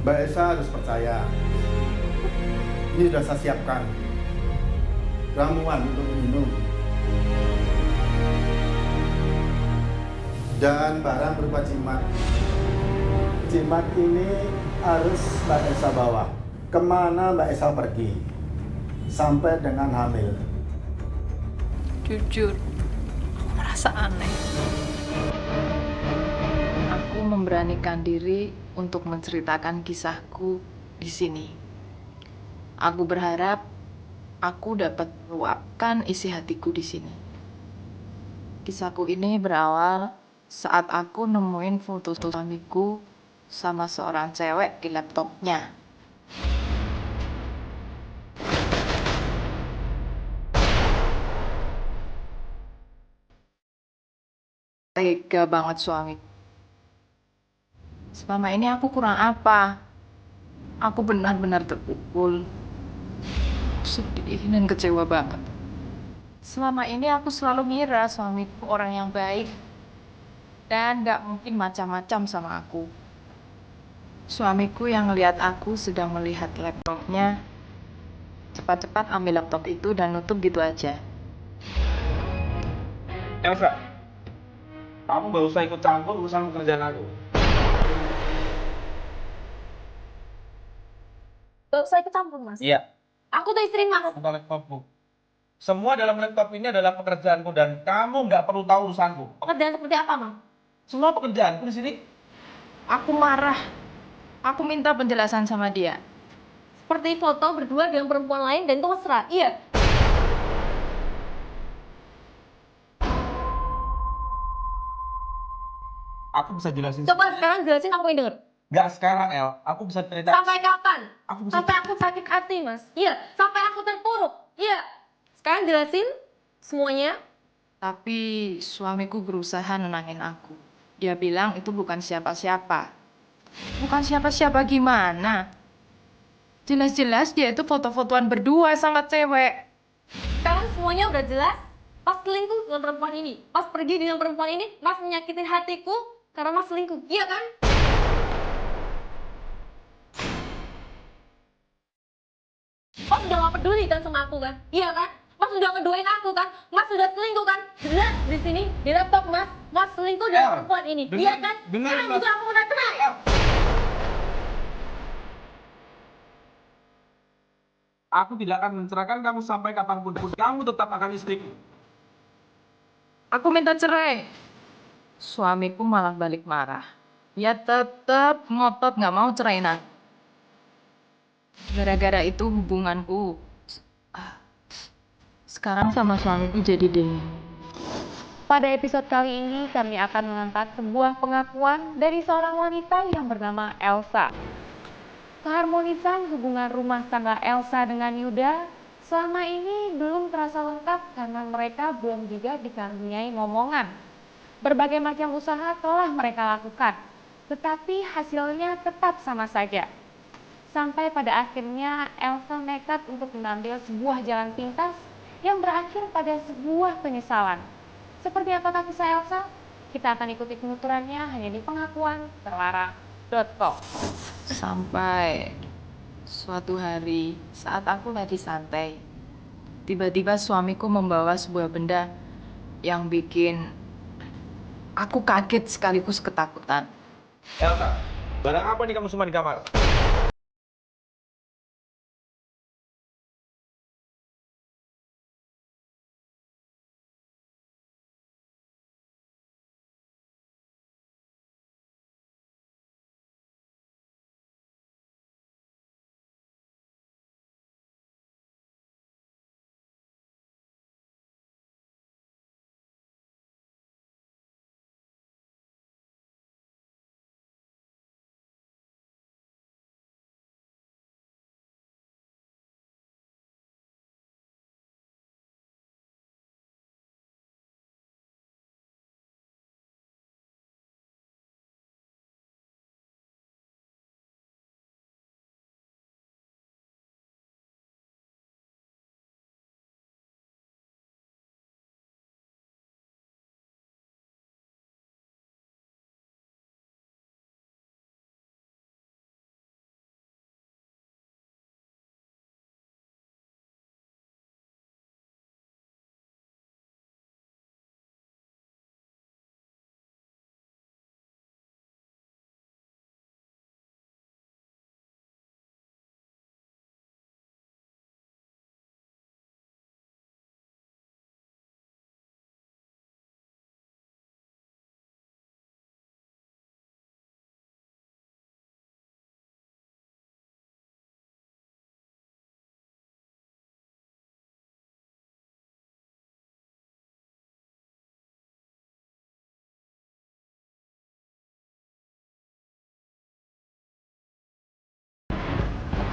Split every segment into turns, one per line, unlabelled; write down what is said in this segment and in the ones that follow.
Mbak Esa harus percaya. Ini sudah saya siapkan. Ramuan untuk minum. Dan barang berupa jimat. Jimat ini harus Mbak Esa bawa. Kemana Mbak Esa pergi. Sampai dengan hamil.
Jujur, aku merasa aneh. Aku memberanikan diri untuk menceritakan kisahku di sini. Aku berharap aku dapat meluapkan isi hatiku di sini. Kisahku ini berawal saat aku nemuin foto suamiku sama seorang cewek di laptopnya. Tega banget suami. Selama ini aku kurang apa? Aku benar-benar terpukul, sedih dan kecewa banget. Selama ini aku selalu ngira suamiku orang yang baik dan gak mungkin macam-macam sama aku. Suamiku yang ngeliat aku sedang melihat laptopnya, cepat-cepat ambil laptop itu dan nutup gitu aja.
Elsa, kamu gak usah ikut campur urusan pekerjaan aku.
Gak usah ikut campur, Mas.
Iya,
Aku tuh istri Mas.
bukan laptopku. Semua dalam laptop ini adalah pekerjaanku dan kamu nggak perlu tahu urusanku.
Pekerjaan seperti apa, Mas?
Semua pekerjaanku di sini.
Aku marah. Aku minta penjelasan sama dia.
Seperti foto berdua dengan perempuan lain dan itu mesra. Iya.
Aku bisa jelasin.
Coba sekarang jelasin, aku ingin denger.
Nggak sekarang, El. Aku bisa cerita.
Sampai kapan?
Aku bisa.
Sampai aku sakit hati, Mas. Iya. Sampai aku terpuruk. Iya. Sekarang jelasin semuanya.
Tapi suamiku berusaha nenangin aku. Dia bilang itu bukan siapa-siapa. Bukan siapa-siapa gimana? Jelas-jelas dia itu foto-fotoan berdua sama cewek.
Sekarang semuanya udah jelas. Pas selingkuh dengan perempuan ini. Pas pergi dengan perempuan ini, Mas menyakiti hatiku karena Mas selingkuh. Iya kan? Mas udah gak peduli kan sama aku kan? Iya kan? Mas udah ngeduain aku kan? Mas udah selingkuh kan? Jelas di sini di laptop Mas, Mas selingkuh dengan perempuan ini. Iya kan? Sekarang juga aku udah cerai.
Aku tidak akan menceraikan kamu sampai kapanpun. Kamu tetap akan istriku.
Aku minta cerai. Suamiku malah balik marah. Dia tetap ngotot gak mau ceraiin aku. Gara-gara itu hubunganku sekarang sama suamiku jadi dingin.
Pada episode kali ini kami akan mengangkat sebuah pengakuan dari seorang wanita yang bernama Elsa. Keharmonisan hubungan rumah tangga Elsa dengan Yuda selama ini belum terasa lengkap karena mereka belum juga dikaruniai ngomongan. Berbagai macam usaha telah mereka lakukan, tetapi hasilnya tetap sama saja. Sampai pada akhirnya Elsa nekat untuk mengambil sebuah jalan pintas yang berakhir pada sebuah penyesalan. Seperti apakah kisah Elsa? Kita akan ikuti penuturannya hanya di pengakuan terlarang.com.
Sampai suatu hari saat aku lagi santai, tiba-tiba suamiku membawa sebuah benda yang bikin aku kaget sekaligus ketakutan.
Elsa, barang apa nih kamu semua di kamar?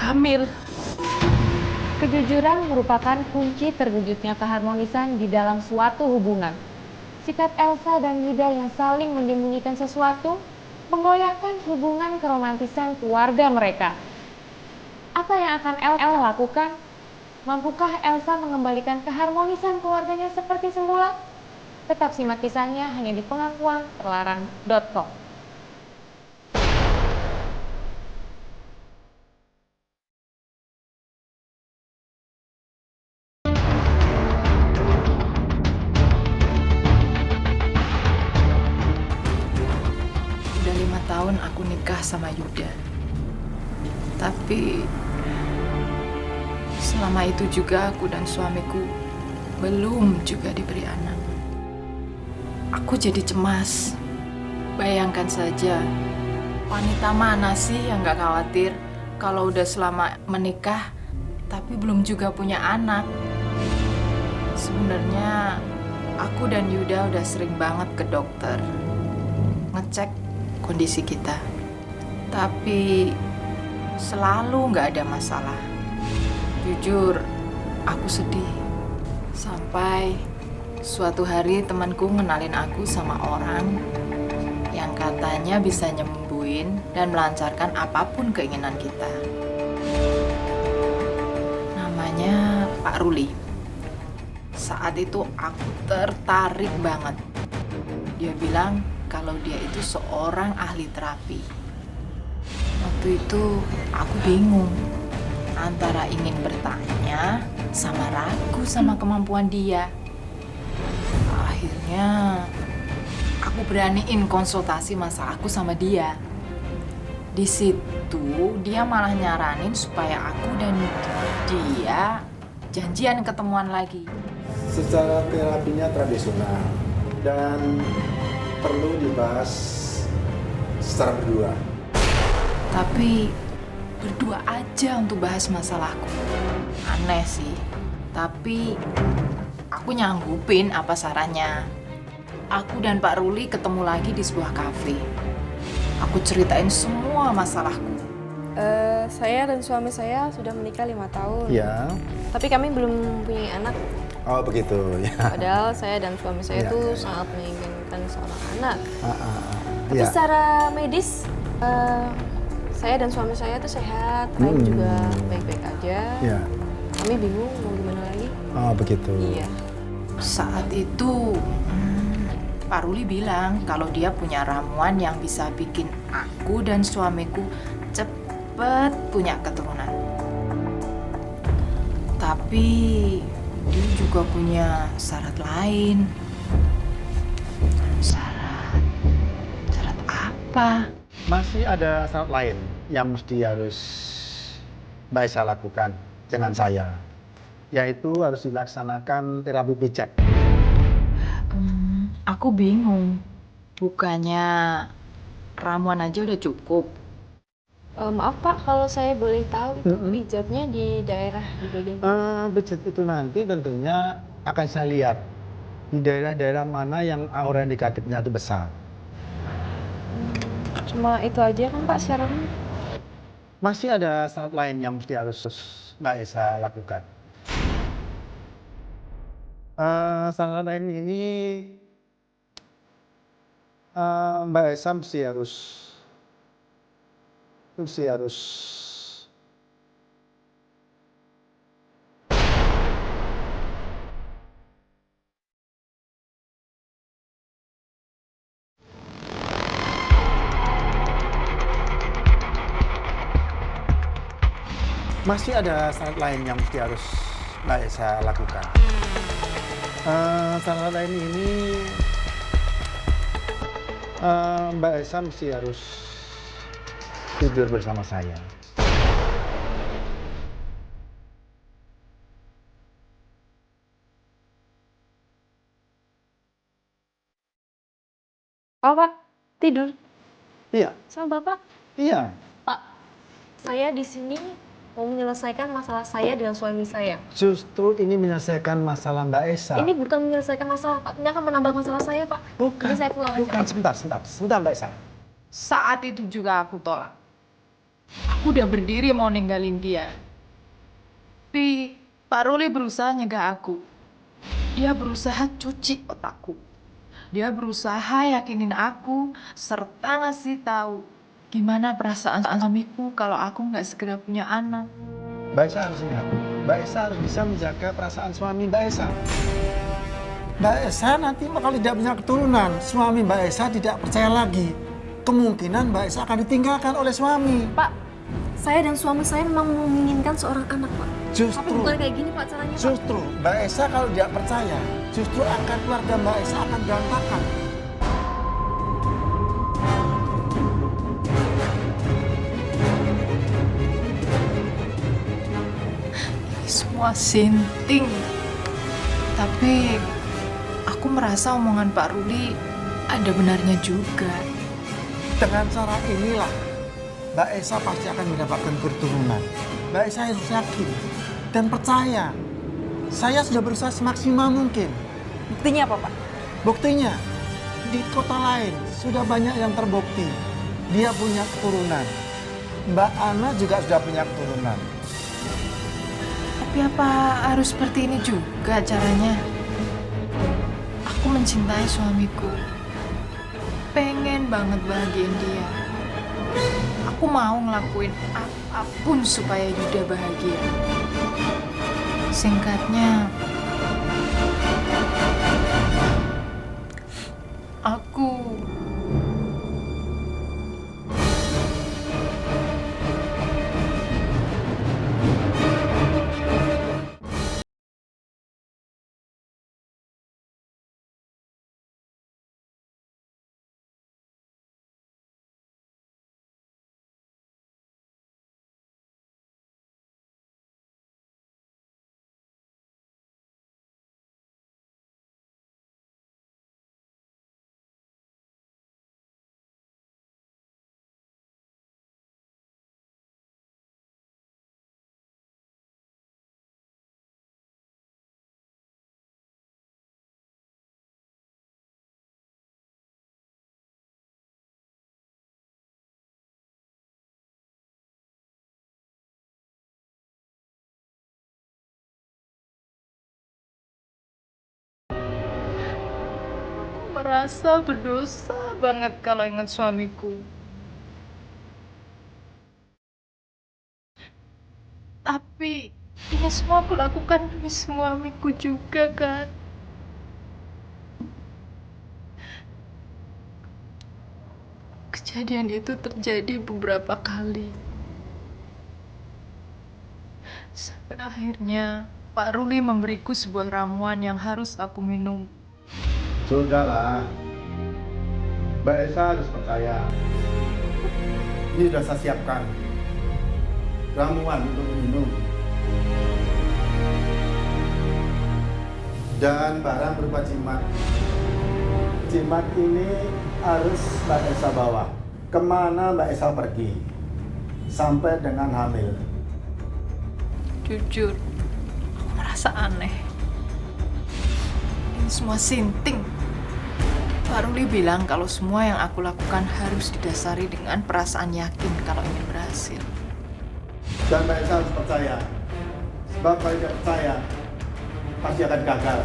hamil.
Kejujuran merupakan kunci terwujudnya keharmonisan di dalam suatu hubungan. Sikap Elsa dan Yuda yang saling menyembunyikan sesuatu menggoyahkan hubungan keromantisan keluarga mereka. Apa yang akan El lakukan? Mampukah Elsa mengembalikan keharmonisan keluarganya seperti semula? Tetap simak kisahnya hanya di pengakuanterlarang.com.
Udah 5 tahun aku nikah sama Yuda. Tapi selama itu juga aku dan suamiku belum juga diberi anak. Aku jadi cemas. Bayangkan saja, wanita mana sih yang gak khawatir kalau udah selama menikah tapi belum juga punya anak? Sebenarnya aku dan Yuda udah sering banget ke dokter ngecek kondisi kita, tapi selalu nggak ada masalah. Jujur, aku sedih. Sampai suatu hari temanku ngenalin aku sama orang yang katanya bisa nyembuhin dan melancarkan apapun keinginan kita. Namanya Pak Ruli. Saat itu aku tertarik banget. Dia bilang kalau dia itu seorang ahli terapi. Waktu itu aku bingung antara ingin bertanya sama ragu sama kemampuan dia. Akhirnya aku beraniin konsultasi masalahku sama dia. Di situ dia malah nyaranin supaya aku dan dia janjian ketemuan lagi.
Secara terapinya tradisional dan perlu dibahas secara berdua.
Tapi berdua aja untuk bahas masalahku. Aneh sih, tapi aku nyanggupin apa sarannya. Aku dan Pak Ruli ketemu lagi di sebuah kafe. Aku ceritain semua masalahku.
Saya dan suami saya sudah menikah 5 tahun.
Ya.
Tapi kami belum punya anak.
Oh begitu ya.
Padahal saya dan suami saya
Ya,
tuh
ya, ya.
sangat menginginkan seorang anak. Tapi
Ya.
secara medis, saya dan suami saya tuh sehat, kami juga baik-baik aja.
Ya.
Kami bingung mau gimana lagi.
Oh begitu.
Iya.
Saat itu Pak Ruli bilang kalau dia punya ramuan yang bisa bikin aku dan suamiku cepet punya keturunan. Tapi dia juga punya syarat lain. Syarat apa?
Masih ada syarat lain yang mesti harus Mbak Esa lakukan dengan saya, yaitu harus dilaksanakan terapi pijat.
Aku bingung. Bukannya ramuan aja udah cukup.
Maaf Pak, kalau saya boleh tahu itu pijatnya di daerah di bagian
Pijat itu nanti tentunya akan saya lihat di daerah-daerah mana yang aura negatifnya itu besar.
Cuma itu aja kan Pak syaratnya?
Masih ada syarat lain yang mesti harus Mbak Esa lakukan. Syarat lain ini Mbak Esa mesti harus masih ada syarat lain yang mesti harus Mbak Esa lakukan. Syarat lain ini Mbak Esa mesti harus tidur bersama saya.
Oh Pak, tidur
Iya,
sama Bapak?
iya.
Pak, saya di sini mau menyelesaikan masalah saya dengan suami saya.
Justru ini menyelesaikan masalah Mbak Esa.
Ini bukan menyelesaikan masalah, Pak. Ini akan menambah masalah saya, Pak.
Bukan,
Jadi saya pulang aja.
bukan. Sebentar Mbak Esa.
Saat itu juga aku tolak. Aku udah berdiri mau ninggalin dia. Tapi Pak Ruli berusaha nyegah aku. Dia berusaha cuci otakku. Dia berusaha yakinin aku serta ngasih tahu gimana perasaan suamiku kalau aku nggak segera punya anak.
Mbak Esa harus ingat, Mbak Esa harus bisa menjaga perasaan suami Mbak Esa. Mbak Esa nanti kalau tidak punya keturunan, suami Mbak Esa tidak percaya lagi. Kemungkinan Mbak Esa akan ditinggalkan oleh suami.
Pak, saya dan suami saya memang menginginkan seorang anak, Pak. Tapi
Justru,
bukan kayak gini, Pak, caranya, Pak.
justru Mbak Esa kalau tidak percaya, justru akan keluarga Mbak Esa akan berantakan.
Ini semua sinting. Tapi aku merasa omongan Pak Ruli ada benarnya juga.
Dengan cara inilah, Mbak Esa pasti akan mendapatkan keturunan. Mbak Esa harus yakin dan percaya. Saya sudah berusaha semaksimal mungkin.
Buktinya apa, Pak?
Buktinya, di kota lain sudah banyak yang terbukti. Dia punya keturunan. Mbak Ana juga sudah punya keturunan.
Tapi apa harus seperti ini juga caranya? Aku mencintai suamiku. Pengen banget bahagiain dia. Aku mau ngelakuin apapun supaya Yuda bahagia. Singkatnya, aku merasa berdosa banget kalau ingat suamiku. Tapi ini semua aku lakukan demi suamiku juga kan. Kejadian itu terjadi beberapa kali. Sampai akhirnya Pak Ruli memberiku sebuah ramuan yang harus aku minum.
Sudahlah, Mbak Esa harus percaya. Ini sudah saya siapkan ramuan untuk minum dan barang berupa jimat. Jimat ini harus Mbak Esa bawa kemana Mbak Esa pergi sampai dengan hamil.
Jujur, aku merasa aneh. Ini semua sinting. Pak Ruli bilang kalau semua yang aku lakukan harus didasari dengan perasaan yakin kalau ingin berhasil.
Dan Mbak Esa harus percaya, sebab kalau tidak percaya pasti akan gagal.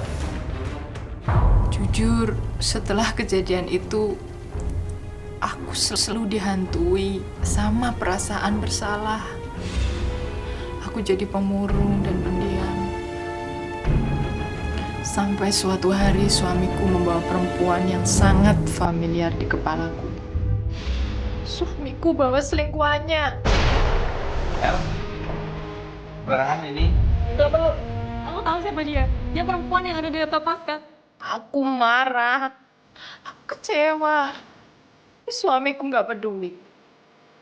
Jujur, setelah kejadian itu, aku selalu dihantui sama perasaan bersalah. Aku jadi pemurung dan pendiam. Sampai suatu hari suamiku membawa perempuan yang sangat familiar di kepalaku. Suamiku bawa selingkuhannya.
El, beneran ini?
Gak perlu. Aku tahu siapa dia. Dia perempuan yang ada di laptop Mas kan?
Aku marah. Aku kecewa. Tapi suamiku nggak peduli.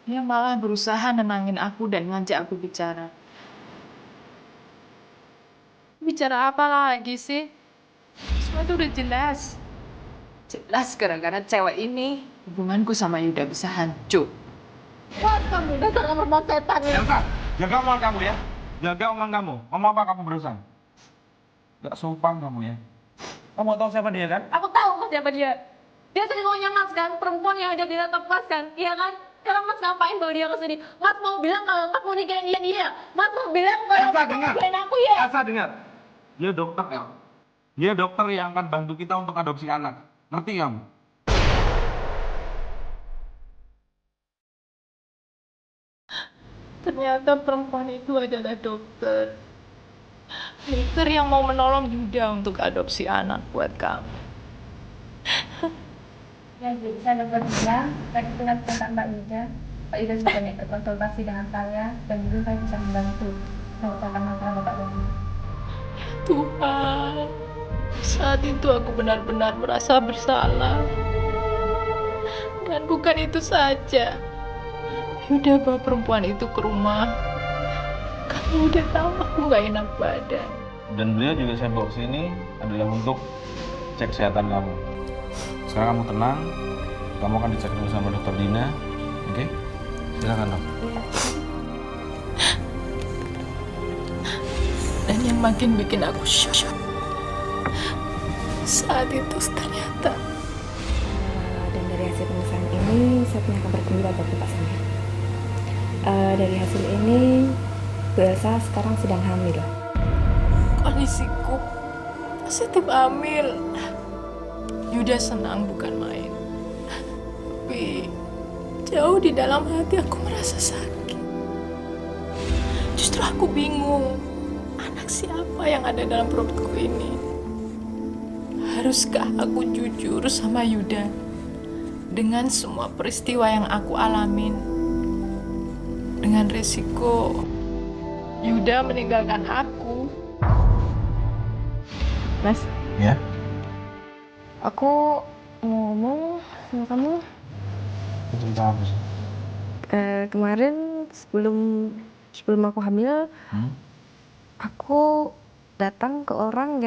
Dia malah berusaha nenangin aku dan ngajak aku bicara. Bicara apa lagi sih? Semua itu udah jelas. Jelas gara-gara cewek ini, hubunganku sama Yuda bisa hancur.
Wah, kamu dasar perempuan setan.
Elsa, jaga omongan kamu ya. Jaga omongan kamu. Ngomong apa kamu berusaha? Gak sopan kamu ya. Kamu tahu siapa dia kan?
Aku tahu Mas siapa dia. Dia selingkuhnya Mas kan? Perempuan yang ada di laptop Mas kan? Iya kan? Sekarang Mas ngapain bawa dia ke sini? Mas mau bilang kalau Mas mau nikahin dia. Mas mau bilang kalau
Elsa,
Mas
dengar.
nikahin aku ya.
Elsa, dengar. Dia dokter, El. Dia dokter yang akan bantu kita untuk adopsi anak. Ngerti kamu?
Ternyata perempuan itu adalah dokter. Dokter yang mau menolong Yuda untuk adopsi anak buat kamu.
Ya, jadi saya dapat bilang, tadi dengan tentang Mbak Yuda, Pak Yuda sudah banyak berkonsultasi dengan saya, dan dulu saya bisa membantu memecahkan masalah Bapak dan Ibu.
Tuhan, saat itu aku benar-benar merasa bersalah. Dan bukan itu saja. Yuda bawa perempuan itu ke rumah. Kamu udah tahu aku gak enak badan.
Dan beliau juga saya bawa sini adalah untuk cek kesehatan kamu. Sekarang kamu tenang, kamu akan dicek dulu sama dokter Dina, oke? Silakan dok.
Dan yang makin bikin aku shock, saat itu ternyata
Dan dari hasil pemeriksaan ini, saya punya kabar gembira buat Bapak saya. Dari hasil ini, Bu Elsa sekarang sedang hamil.
kondisiku positif hamil. Yuda senang bukan main. Tapi jauh di dalam hati aku merasa sakit. Justru aku bingung, anak siapa yang ada dalam perutku ini? Haruskah aku jujur sama Yuda dengan semua peristiwa yang aku alamin? Dengan resiko Yuda meninggalkan aku.
Mas,
Ya?
aku mau ngomong sama kamu.
Cerita apa sih?
Kemarin sebelum aku hamil, aku datang ke orang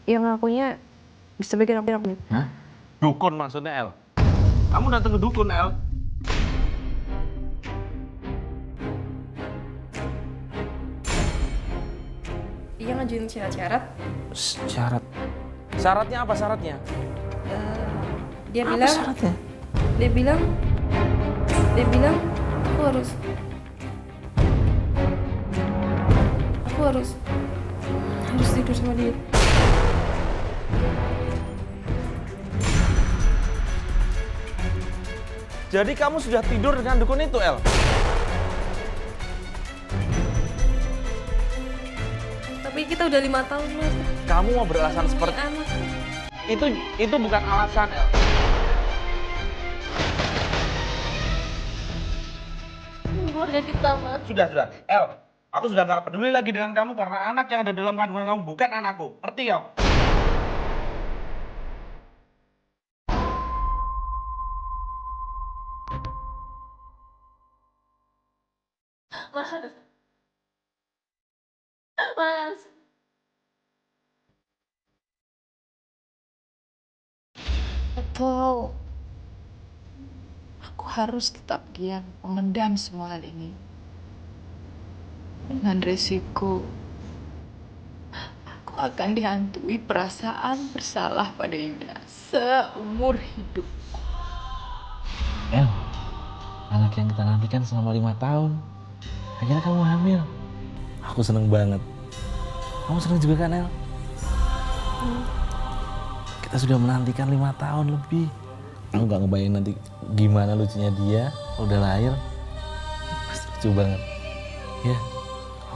yang ngakunya bisa bikin aku hamil.
Hah? Dukun maksudnya, El? Kamu datang ke dukun, El?
Dia ngajuin syarat-syarat.
Syarat? Syaratnya apa syaratnya?
Dia bilang, dia bilang aku harus tidur sama dia.
Jadi kamu sudah tidur dengan dukun itu, El?
Tapi kita udah 5 tahun, Mas.
Kamu mau beralasan seperti
Anak.
itu bukan alasan, El.
Keluarga kita, Mas.
Sudah. El, aku sudah nggak peduli lagi dengan kamu karena anak yang ada dalam kandungan kamu bukan anakku. Ngerti kamu?
Mas. Mas.
Atau aku harus tetap diam, memendam semua hal ini. Dengan resiko aku akan dihantui perasaan bersalah pada Yuda seumur hidup.
El, anak yang kita nantikan selama 5 tahun. Akhirnya kamu hamil. Aku seneng banget. Kamu seneng juga kan, El? Kita sudah menantikan 5 tahun lebih. Aku gak ngebayangin nanti gimana lucunya dia udah lahir. Pasti lucu banget. Ya,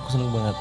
aku seneng banget.